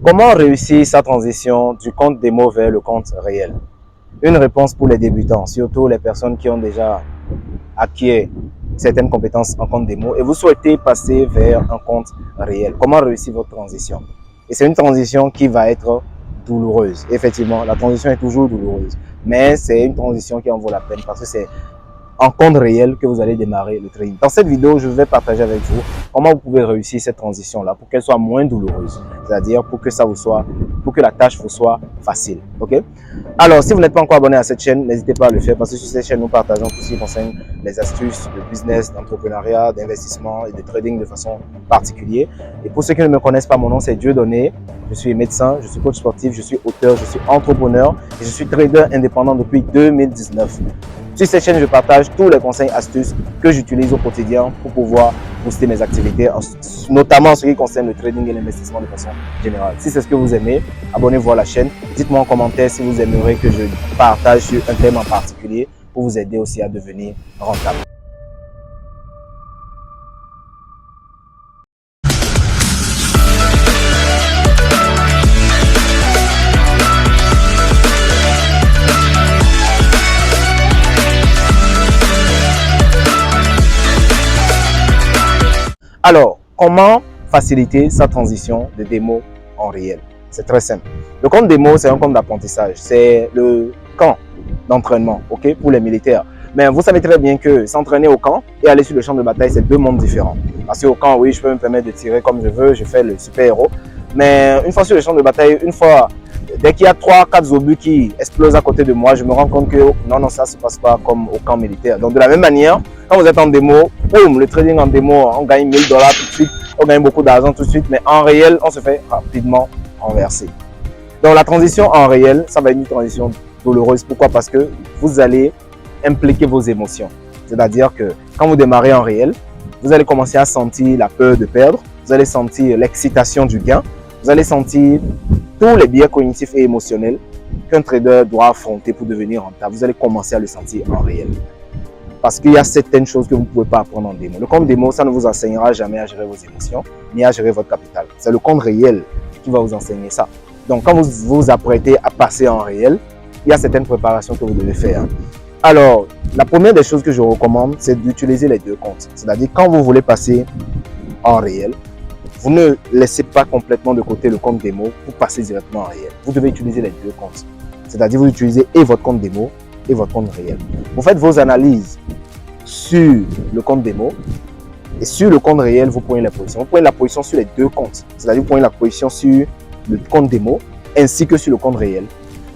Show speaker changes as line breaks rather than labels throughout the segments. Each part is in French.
Comment réussir sa transition du compte démo vers le compte réel? Une réponse pour les débutants, surtout les personnes qui ont déjà acquis certaines compétences en compte démo et vous souhaitez passer vers un compte réel. Comment réussir votre transition? Et c'est une transition qui va être douloureuse. Effectivement, la transition est toujours douloureuse, mais c'est une transition qui en vaut la peine parce que c'est en compte réel que vous allez démarrer le trading. Dans cette vidéo, je vais partager avec vous comment vous pouvez réussir cette transition-là pour qu'elle soit moins douloureuse. C'est-à-dire pour que ça vous soit, pour que la tâche vous soit facile. Ok? Alors, si vous n'êtes pas encore abonné à cette chaîne, n'hésitez pas à le faire parce que sur cette chaîne, nous partageons tout ce qui concerne les astuces de business, d'entrepreneuriat, d'investissement et de trading de façon particulière. Et pour ceux qui ne me connaissent pas, mon nom c'est Dieudonné. Je suis médecin, je suis coach sportif, je suis auteur, je suis entrepreneur et je suis trader indépendant depuis 2019. Sur cette chaîne, je partage tous les conseils, astuces que j'utilise au quotidien pour pouvoir booster mes activités, notamment en ce qui concerne le trading et l'investissement de façon générale. Si c'est ce que vous aimez, abonnez-vous à la chaîne. Dites-moi en commentaire si vous aimeriez que je partage sur un thème en particulier pour vous aider aussi à devenir rentable. Alors, comment faciliter sa transition de démo en réel? C'est très simple. Le compte démo, c'est un compte d'apprentissage. C'est le camp d'entraînement, ok, pour les militaires. Mais vous savez très bien que s'entraîner au camp et aller sur le champ de bataille, c'est deux mondes différents. Parce qu'au camp, oui, je peux me permettre de tirer comme je veux, je fais le super-héros. Mais une fois sur le champ de bataille, dès qu'il y a 3-4 obus qui explosent à côté de moi, je me rends compte que non, ça ne se passe pas comme au camp militaire. Donc de la même manière, quand vous êtes en démo, boum, le trading en démo, on gagne 1000 $ tout de suite, on gagne beaucoup d'argent tout de suite, mais en réel, on se fait rapidement renverser. Donc la transition en réel, ça va être une transition douloureuse. Pourquoi? Parce que vous allez impliquer vos émotions. C'est-à-dire que quand vous démarrez en réel, vous allez commencer à sentir la peur de perdre, vous allez sentir l'excitation du gain, vous allez sentir tous les biais cognitifs et émotionnels qu'un trader doit affronter pour devenir rentable. Vous allez commencer à le sentir en réel. Parce qu'il y a certaines choses que vous ne pouvez pas apprendre en démo. Le compte démo, ça ne vous enseignera jamais à gérer vos émotions, ni à gérer votre capital. C'est le compte réel qui va vous enseigner ça. Donc, quand vous vous apprêtez à passer en réel, il y a certaines préparations que vous devez faire. Alors, la première des choses que je recommande, c'est d'utiliser les deux comptes. C'est-à-dire, quand vous voulez passer en réel, vous ne laissez pas complètement de côté le compte démo pour passer directement en réel. Vous devez utiliser les deux comptes. C'est-à-dire, vous utilisez et votre compte démo et votre compte réel. Vous faites vos analyses sur le compte démo et sur le compte réel, vous prenez la position. Vous prenez la position sur les deux comptes. C'est-à-dire, vous prenez la position sur le compte démo ainsi que sur le compte réel.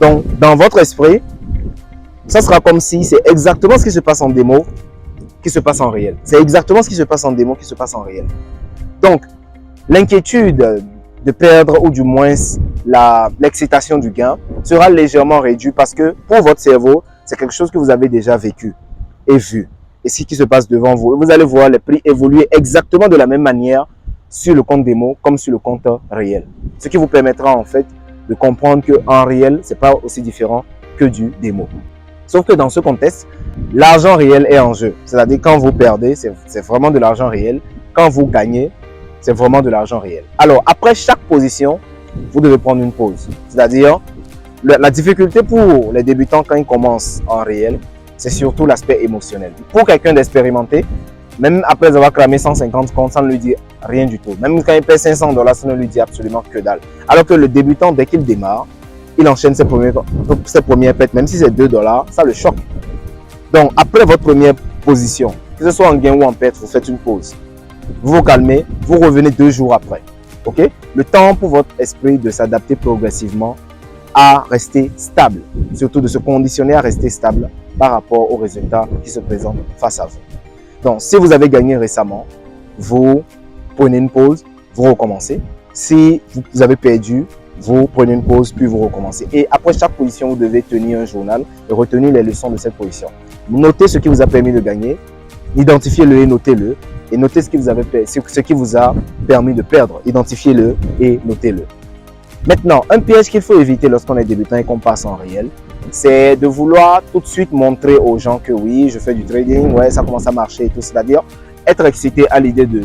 Donc, dans votre esprit, ça sera comme si c'est exactement ce qui se passe en démo qui se passe en réel. C'est exactement ce qui se passe en démo qui se passe en réel. Donc, l'inquiétude de perdre ou du moins l'excitation du gain sera légèrement réduite parce que pour votre cerveau, c'est quelque chose que vous avez déjà vécu et vu. Et ce qui se passe devant vous, vous allez voir les prix évoluer exactement de la même manière sur le compte démo comme sur le compte réel. Ce qui vous permettra en fait de comprendre qu'en réel, ce n'est pas aussi différent que du démo. Sauf que dans ce contexte, l'argent réel est en jeu. C'est-à-dire quand vous perdez, c'est vraiment de l'argent réel. Quand vous gagnez, c'est vraiment de l'argent réel. Alors, après chaque position, vous devez prendre une pause. C'est-à-dire, la difficulté pour les débutants quand ils commencent en réel, c'est surtout l'aspect émotionnel. Pour quelqu'un d'expérimenté, même après avoir cramé 150 comptes, ça ne lui dit rien du tout. Même quand il paie 500 $, ça ne lui dit absolument que dalle. Alors que le débutant, dès qu'il démarre, il enchaîne ses premières pertes, même si c'est 2 $, ça le choque. Donc, après votre première position, que ce soit en gain ou en perte, vous faites une pause. Vous vous calmez, vous revenez 2 jours après. Okay? Le temps pour votre esprit de s'adapter progressivement à rester stable, surtout de se conditionner à rester stable par rapport aux résultats qui se présentent face à vous. Donc, si vous avez gagné récemment, vous prenez une pause, vous recommencez. Si vous avez perdu, vous prenez une pause, puis vous recommencez. Et après chaque position, vous devez tenir un journal et retenir les leçons de cette position. Notez ce qui vous a permis de gagner, identifiez-le et notez-le. Et notez ce qui vous a permis de perdre. Identifiez-le et notez-le. Maintenant, un piège qu'il faut éviter lorsqu'on est débutant et qu'on passe en réel, c'est de vouloir tout de suite montrer aux gens que oui, je fais du trading, ouais, ça commence à marcher et tout. C'est-à-dire être excité à l'idée de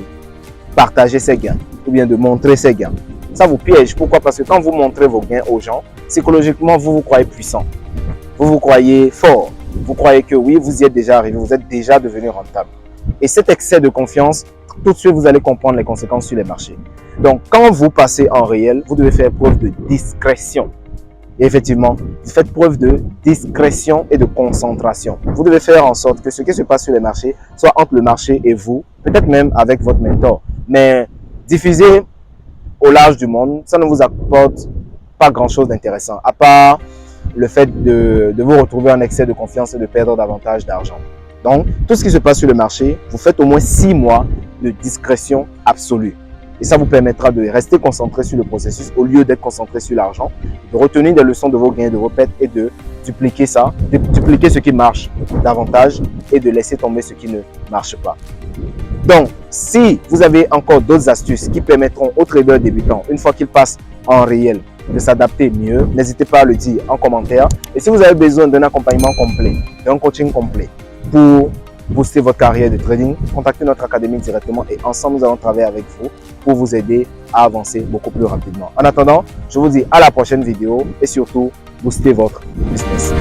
partager ses gains ou bien de montrer ses gains. ça vous piège. Pourquoi? Parce que quand vous montrez vos gains aux gens, psychologiquement, vous vous croyez puissant. Vous vous croyez fort. Vous croyez que oui, vous y êtes déjà arrivé, vous êtes déjà devenu rentable. Et cet excès de confiance, tout de suite, vous allez comprendre les conséquences sur les marchés. Donc, quand vous passez en réel, vous devez faire preuve de discrétion. Et effectivement, vous faites preuve de discrétion et de concentration. Vous devez faire en sorte que ce qui se passe sur les marchés soit entre le marché et vous, peut-être même avec votre mentor. Mais diffuser au large du monde, ça ne vous apporte pas grand-chose d'intéressant, à part le fait de vous retrouver en excès de confiance et de perdre davantage d'argent. Donc, tout ce qui se passe sur le marché, vous faites au moins 6 mois de discrétion absolue. Et ça vous permettra de rester concentré sur le processus au lieu d'être concentré sur l'argent, de retenir des leçons de vos gains, de vos pertes et de dupliquer ça, de dupliquer ce qui marche davantage et de laisser tomber ce qui ne marche pas. Donc, si vous avez encore d'autres astuces qui permettront aux traders débutants, une fois qu'ils passent en réel, de s'adapter mieux, n'hésitez pas à le dire en commentaire. Et si vous avez besoin d'un accompagnement complet, d'un coaching complet pour booster votre carrière de trading, contactez notre académie directement et ensemble nous allons travailler avec vous pour vous aider à avancer beaucoup plus rapidement. En attendant, je vous dis à la prochaine vidéo et surtout, boostez votre business.